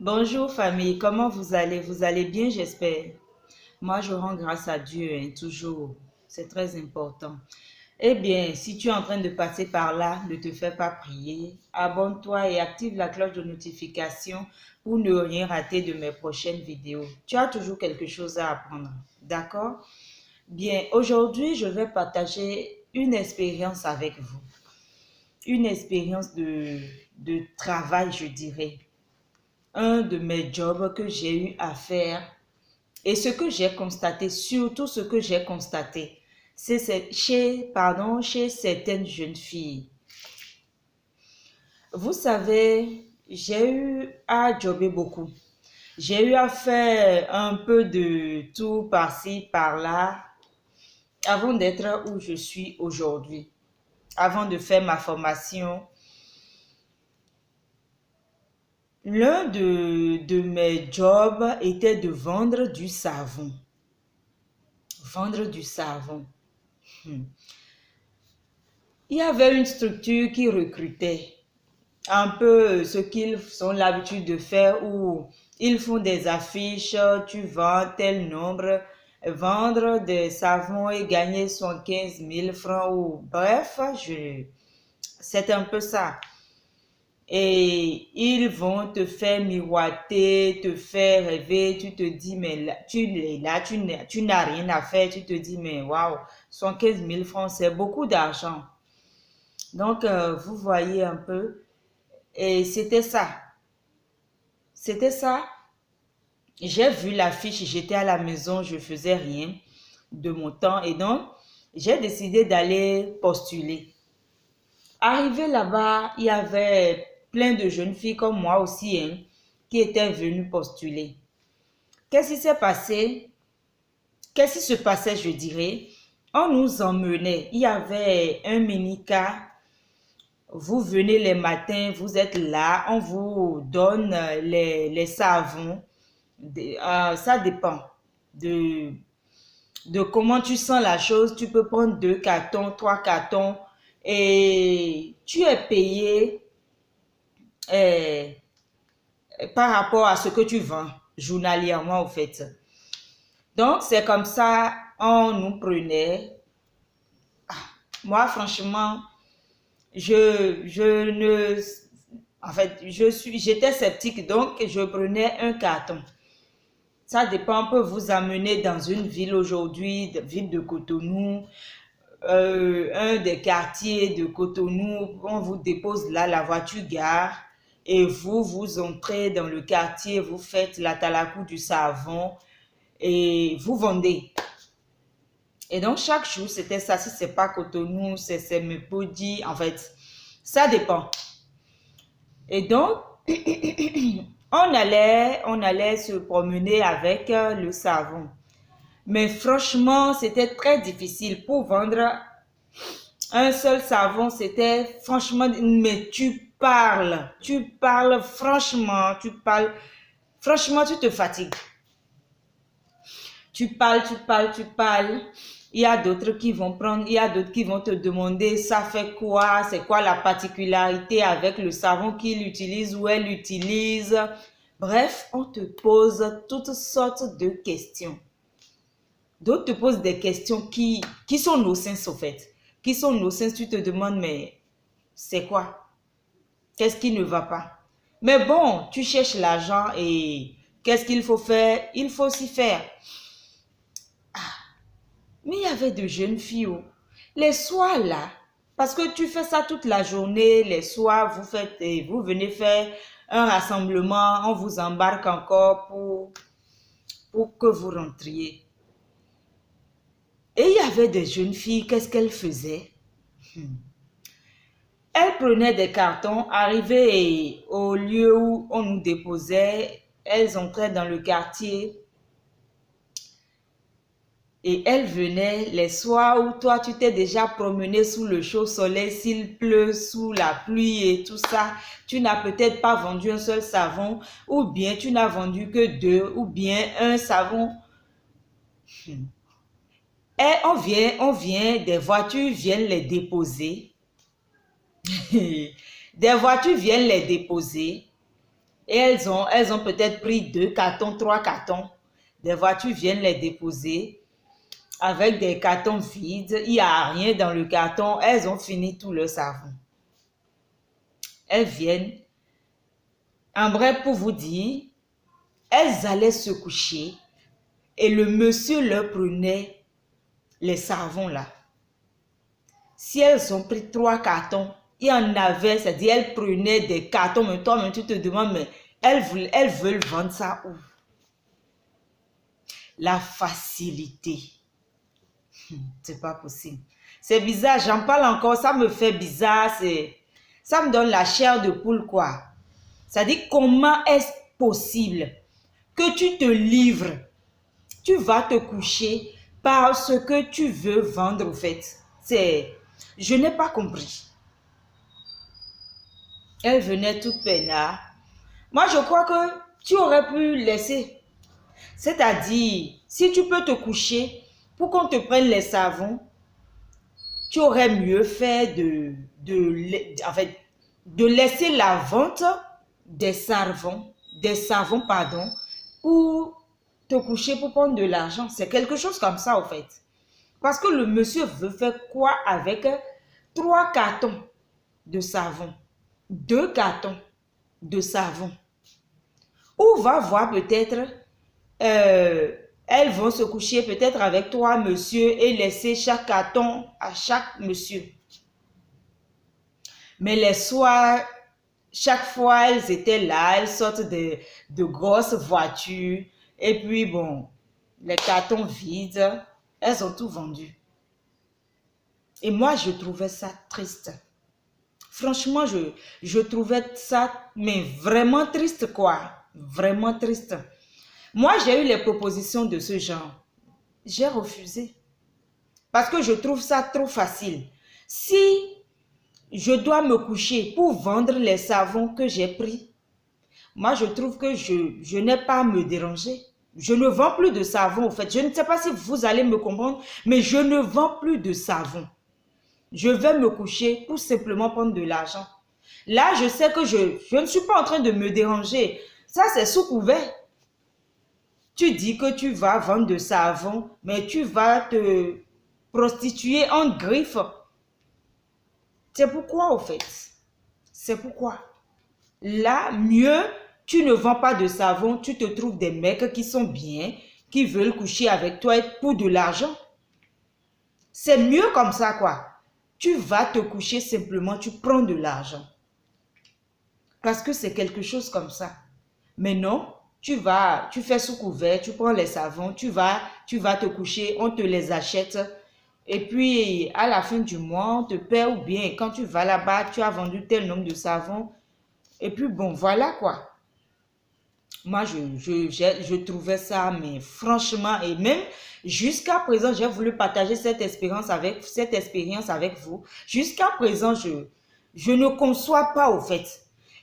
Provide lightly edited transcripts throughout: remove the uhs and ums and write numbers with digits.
Bonjour famille, comment vous allez? Vous allez bien, j'espère. Moi, je rends grâce à Dieu, hein, toujours. C'est très important. Eh bien, si tu es en train de passer par là, ne te fais pas prier. Abonne-toi et active la cloche de notification pour ne rien rater de mes prochaines vidéos. Tu as toujours quelque chose à apprendre. D'accord? Bien, aujourd'hui, je vais partager une expérience avec vous. Une expérience de travail, je dirais. Un de mes jobs que j'ai eu à faire et ce que j'ai constaté, surtout ce que j'ai constaté, c'est chez certaines jeunes filles. Vous savez, j'ai eu à jobber beaucoup. J'ai eu à faire un peu de tout par-ci, par-là, avant d'être où je suis aujourd'hui, avant de faire ma formation. L'un de mes jobs était de vendre du savon. Vendre du savon. Hmm. Il y avait une structure qui recrutait un peu ce qu'ils ont l'habitude de faire où ils font des affiches, tu vends tel nombre, vendre des savons et gagner 15 000 francs ou bref, c'est un peu ça. Et ils vont te faire miroiter, te faire rêver, tu te dis, mais là, tu n'as rien à faire, tu te dis, mais waouh, 15 000 francs, c'est beaucoup d'argent. Donc, vous voyez un peu, et c'était ça. C'était ça. J'ai vu l'affiche, j'étais à la maison, je faisais rien de mon temps, et donc, j'ai décidé d'aller postuler. Arrivé là-bas, il y avait plein de jeunes filles comme moi aussi, hein, qui étaient venues postuler. Qu'est-ce qui s'est passé? Qu'est-ce qui se passait, je dirais? On nous emmenait. Il y avait un mini-car. Vous venez les matins, vous êtes là, on vous donne les savons. Ça dépend de comment tu sens la chose. Tu peux prendre 2 cartons, 3 cartons et tu es payé euh, par rapport à ce que tu vends journalièrement au fait. Donc, c'est comme ça, on nous prenait. Moi, franchement, je ne... En fait, j'étais sceptique, donc je prenais un carton. Ça dépend, on peut vous amener dans une ville aujourd'hui, ville de Cotonou, un des quartiers de Cotonou, on vous dépose là, la voiture gare, et vous entrez dans le quartier, vous faites la talakou du savon, et vous vendez. Et donc, chaque jour, c'était ça. Si c'est pas Cotonou, c'est Mepodi, en fait, ça dépend. Et donc, on allait se promener avec le savon. Mais franchement, c'était très difficile pour vendre un seul savon. C'était franchement, mais tu parles franchement, franchement, tu te fatigues. Tu parles. Il y a d'autres qui vont prendre, il y a d'autres qui vont te demander ça fait quoi, c'est quoi la particularité avec le savon qu'il utilise ou elle utilise. Bref, on te pose toutes sortes de questions. D'autres te posent des questions qui sont nos sens au fait. Qui sont nos sens, tu te demandes mais c'est quoi? Qu'est-ce qui ne va pas? Mais bon, tu cherches l'argent et qu'est-ce qu'il faut faire? Il faut s'y faire. Mais il y avait de jeunes filles. Les soirs là, parce que tu fais ça toute la journée, les soirs, vous venez faire un rassemblement, on vous embarque encore pour que vous rentriez. Et il y avait des jeunes filles, qu'est-ce qu'elles faisaient? Elles prenaient des cartons, arrivées au lieu où on nous déposait, elles entraient dans le quartier. Et elle venait les soirs où toi, tu t'es déjà promené sous le chaud soleil, s'il pleut, sous la pluie et tout ça. Tu n'as peut-être pas vendu un seul savon, ou bien tu n'as vendu que 2, ou bien un savon. Et on vient, des voitures viennent les déposer. Des voitures viennent les déposer. Et elles ont peut-être pris 2 cartons, 3 cartons. Des voitures viennent les déposer avec des cartons vides. Il n'y a rien dans le carton. Elles ont fini tout le savon. Elles viennent. En bref, pour vous dire, elles allaient se coucher et le monsieur leur prenait les savons là. Si elles ont pris 3 cartons, il y en avait, c'est-à-dire elles prenaient des cartons, mais toi-même tu te demandes, mais elles veulent vendre ça où? La facilité. C'est pas possible. C'est bizarre, j'en parle encore, ça me fait bizarre, ça me donne la chair de poule quoi. Ça dit comment est-ce possible que tu te livres, tu vas te coucher parce que tu veux vendre au fait. Je n'ai pas compris. Elle venait toute peinard. Moi, je crois que tu aurais pu laisser. C'est-à-dire, si tu peux te coucher pour qu'on te prenne les savons, tu aurais mieux fait de laisser la vente des savons, pour te coucher pour prendre de l'argent. C'est quelque chose comme ça, au fait. Parce que le monsieur veut faire quoi avec 3 cartons de savon, 2 cartons de savon. Ou va voir peut-être, elles vont se coucher peut-être avec 3 monsieur et laisser chaque carton à chaque monsieur. Mais les soirs, chaque fois, elles étaient là, elles sortent de grosses voitures. Et puis, bon, les cartons vides, elles ont tout vendu. Et moi, je trouvais ça triste. Franchement, je trouvais ça, mais vraiment triste, quoi. Vraiment triste. Moi, j'ai eu les propositions de ce genre. J'ai refusé. Parce que je trouve ça trop facile. Si je dois me coucher pour vendre les savons que j'ai pris, moi, je trouve que je n'ai pas à me déranger. Je ne vends plus de savon, en fait. Je ne sais pas si vous allez me comprendre, mais je ne vends plus de savon. Je vais me coucher pour simplement prendre de l'argent. Là, je sais que je ne suis pas en train de me déranger. Ça, c'est sous couvert. Tu dis que tu vas vendre de savon, mais tu vas te prostituer en griffe. C'est pourquoi, au fait. C'est pourquoi. Là, mieux, tu ne vends pas de savon, tu te trouves des mecs qui sont bien, qui veulent coucher avec toi pour de l'argent. C'est mieux comme ça, quoi. Tu vas te coucher simplement, tu prends de l'argent. Parce que c'est quelque chose comme ça. Mais non, tu fais sous couvert, tu prends les savons, tu vas te coucher, on te les achète. Et puis, à la fin du mois, on te paie ou bien quand tu vas là-bas, tu as vendu tel nombre de savons. Et puis, bon, voilà quoi. Moi, je trouvais ça, mais franchement, et même jusqu'à présent, j'ai voulu partager cette expérience avec vous. Jusqu'à présent, je ne conçois pas au fait.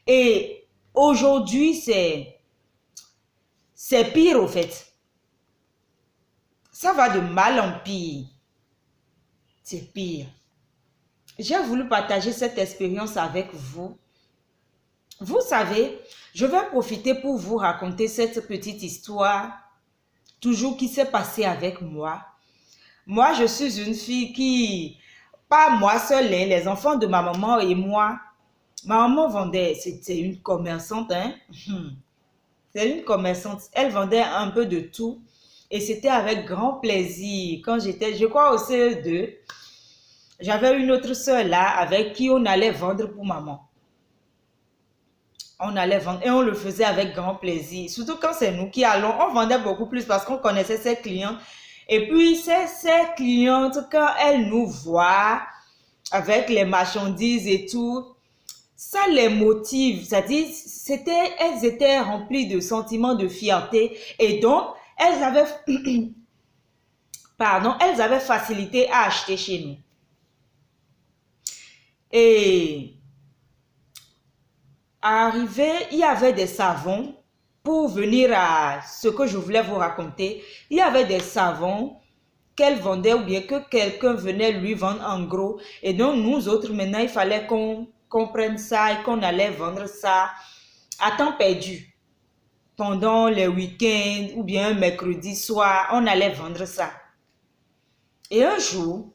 Et aujourd'hui, c'est pire au fait. Ça va de mal en pire. C'est pire. J'ai voulu partager cette expérience avec vous. Vous savez, je vais profiter pour vous raconter cette petite histoire, toujours qui s'est passée avec moi. Moi, je suis une fille qui, pas moi seule, hein, les enfants de ma maman et moi, ma maman vendait, c'était une commerçante, hein. C'est une commerçante, elle vendait un peu de tout et c'était avec grand plaisir. Quand j'étais, je crois au CE2, j'avais une autre soeur là avec qui on allait vendre pour maman. On allait vendre et on le faisait avec grand plaisir. Surtout quand c'est nous qui allons, on vendait beaucoup plus parce qu'on connaissait ses clients. Et puis, ces clientes, quand elles nous voient avec les marchandises et tout, ça les motive. C'est-à-dire, elles étaient remplies de sentiments de fierté. Et donc, elles avaient facilité à acheter chez nous. Et arrivé, il y avait des savons. Pour venir à ce que je voulais vous raconter, il y avait des savons qu'elle vendait ou bien que quelqu'un venait lui vendre en gros. Et donc, nous autres, maintenant, il fallait qu'on prenne ça et qu'on allait vendre ça à temps perdu. Pendant les week-ends ou bien un mercredi soir, on allait vendre ça. Et un jour,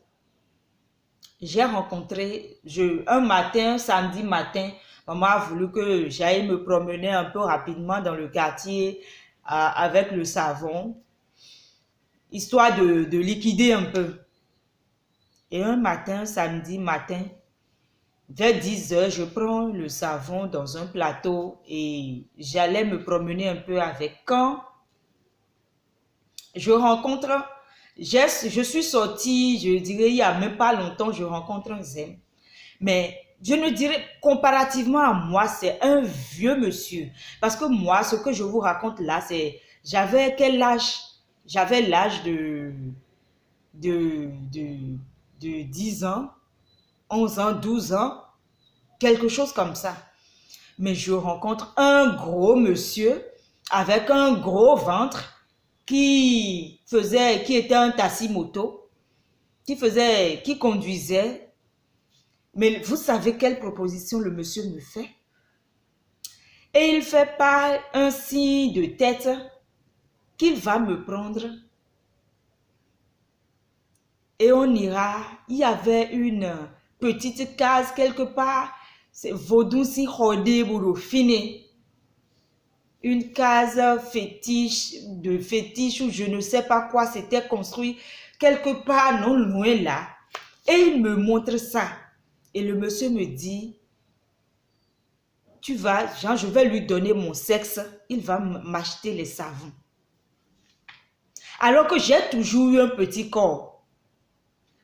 j'ai rencontré, un matin, samedi matin, maman a voulu que j'aille me promener un peu rapidement dans le quartier avec le savon, histoire de liquider un peu. Et un matin, samedi matin, vers 10 heures, je prends le savon dans un plateau et j'allais me promener un peu avec. Quand je rencontre, je suis sortie, je dirais, il n'y a même pas longtemps, je rencontre un zèbre. Mais je ne dirais, comparativement à moi, c'est un vieux monsieur. Parce que moi, ce que je vous raconte là, c'est, j'avais quel âge? J'avais l'âge de 10 ans, 11 ans, 12 ans, quelque chose comme ça. Mais je rencontre un gros monsieur avec un gros ventre qui était un taxi-moto, qui conduisait. Mais vous savez quelle proposition le monsieur me fait? Et il fait par un signe de tête qu'il va me prendre. Et on ira. Il y avait une petite case quelque part. C'est Vaudouci Rodé Bourofine. Une case fétiche ou je ne sais pas quoi. C'était construit quelque part non loin là. Et il me montre ça. Et le monsieur me dit, tu vas, genre, je vais lui donner mon sexe. Il va m'acheter les savons. Alors que j'ai toujours eu un petit corps.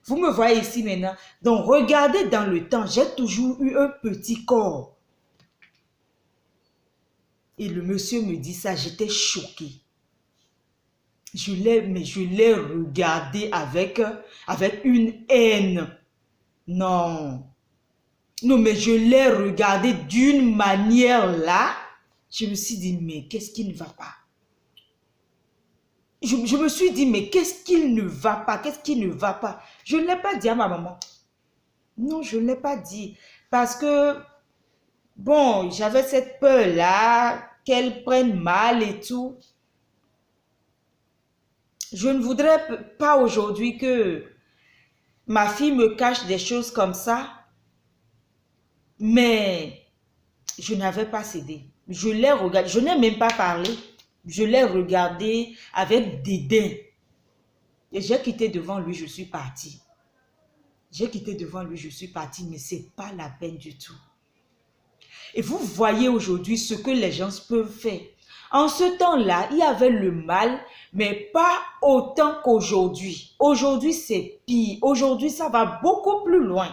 Vous me voyez ici maintenant. Donc, regardez dans le temps, j'ai toujours eu un petit corps. Et le monsieur me dit ça, j'étais choquée. Je l'ai regardé avec une haine. Non. Non, mais je l'ai regardé d'une manière là. Je me suis dit, mais qu'est-ce qui ne va pas? Je me suis dit, mais qu'est-ce qu'il ne va pas? Qu'est-ce qui ne va pas? Je ne l'ai pas dit à ma maman. Non, je ne l'ai pas dit. Parce que, bon, j'avais cette peur-là, qu'elle prenne mal et tout. Je ne voudrais pas aujourd'hui que ma fille me cache des choses comme ça. Mais je n'avais pas cédé. Je l'ai regardé. Je n'ai même pas parlé. Je l'ai regardé avec dédain. Et j'ai quitté devant lui, je suis partie. J'ai quitté devant lui, je suis partie, mais ce n'est pas la peine du tout. Et vous voyez aujourd'hui ce que les gens peuvent faire. En ce temps-là, il y avait le mal, mais pas autant qu'aujourd'hui. Aujourd'hui, c'est pire. Aujourd'hui, ça va beaucoup plus loin.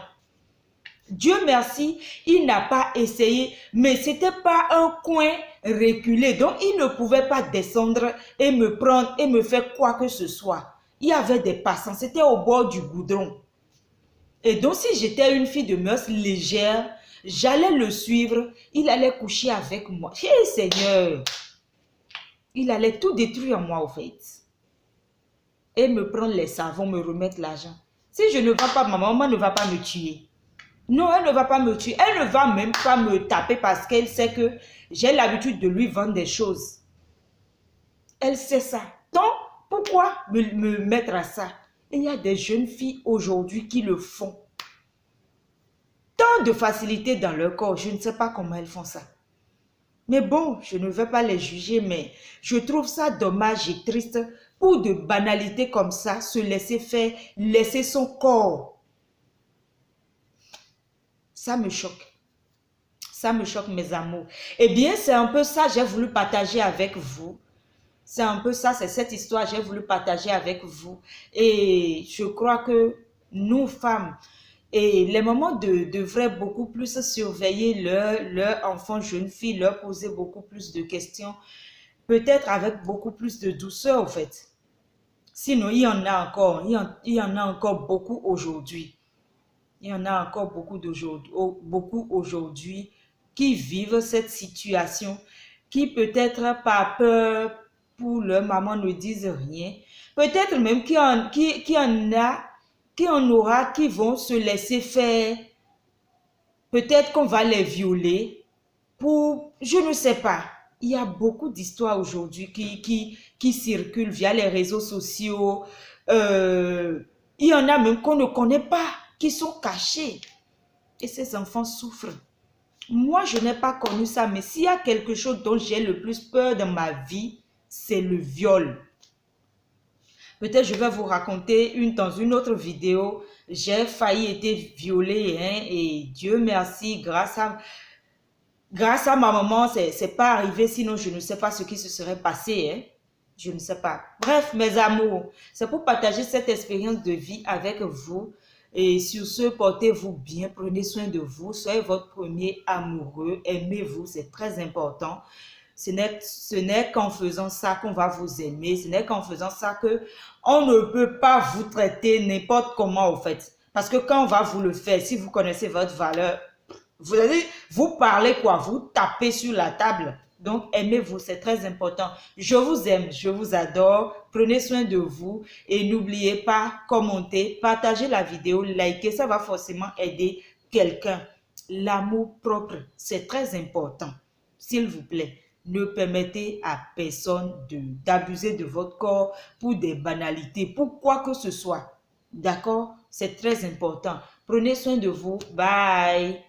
Dieu merci, il n'a pas essayé, mais ce n'était pas un coin reculé. Donc, il ne pouvait pas descendre et me prendre et me faire quoi que ce soit. Il y avait des passants, c'était au bord du goudron. Et donc, si j'étais une fille de mœurs légère, j'allais le suivre, il allait coucher avec moi. Hé Seigneur, il allait tout détruire en moi au fait. Et me prendre les savons, me remettre l'argent. Si je ne vais pas, ma maman ne va pas me tuer. Non, elle ne va pas me tuer. Elle ne va même pas me taper parce qu'elle sait que j'ai l'habitude de lui vendre des choses. Elle sait ça. Donc, pourquoi me mettre à ça? Et il y a des jeunes filles aujourd'hui qui le font. Tant de facilité dans leur corps, je ne sais pas comment elles font ça. Mais bon, je ne vais pas les juger, mais je trouve ça dommage et triste pour de banalités comme ça, se laisser faire, laisser son corps. Ça me choque. Ça me choque, mes amours. Eh bien, c'est un peu ça que j'ai voulu partager avec vous. C'est un peu ça, c'est cette histoire que j'ai voulu partager avec vous. Et je crois que nous, femmes, et les mamans devraient beaucoup plus surveiller leurs enfants, jeunes filles, leur poser beaucoup plus de questions. Peut-être avec beaucoup plus de douceur, en fait. Sinon, il y en a encore. Il y en a encore beaucoup aujourd'hui. Il y en a encore beaucoup aujourd'hui qui vivent cette situation, qui peut-être par peur pour leur maman ne disent rien. Peut-être même qu'il y en aura qui vont se laisser faire. Peut-être qu'on va les violer. je ne sais pas, il y a beaucoup d'histoires aujourd'hui qui circulent via les réseaux sociaux. Il y en a même qu'on ne connaît pas, qui sont cachés. Et ces enfants souffrent. Moi, je n'ai pas connu ça, mais s'il y a quelque chose dont j'ai le plus peur dans ma vie, c'est le viol. Peut-être je vais vous raconter dans une autre vidéo. J'ai failli être violée, hein, et Dieu merci, grâce à ma maman, c'est pas arrivé, sinon je ne sais pas ce qui se serait passé, hein. Je ne sais pas. Bref, mes amours, c'est pour partager cette expérience de vie avec vous. Et sur ce, portez-vous bien, prenez soin de vous, soyez votre premier amoureux, aimez-vous, c'est très important. Ce n'est qu'en faisant ça qu'on va vous aimer, ce n'est qu'en faisant ça que on ne peut pas vous traiter n'importe comment, au fait. Parce que quand on va vous le faire, si vous connaissez votre valeur, vous parlez quoi? Vous tapez sur la table. Donc, aimez-vous, c'est très important. Je vous aime, je vous adore. Prenez soin de vous et n'oubliez pas, commenter, partager la vidéo, liker, ça va forcément aider quelqu'un. L'amour propre, c'est très important. S'il vous plaît, ne permettez à personne d'abuser de votre corps pour des banalités, pour quoi que ce soit. D'accord? C'est très important. Prenez soin de vous. Bye.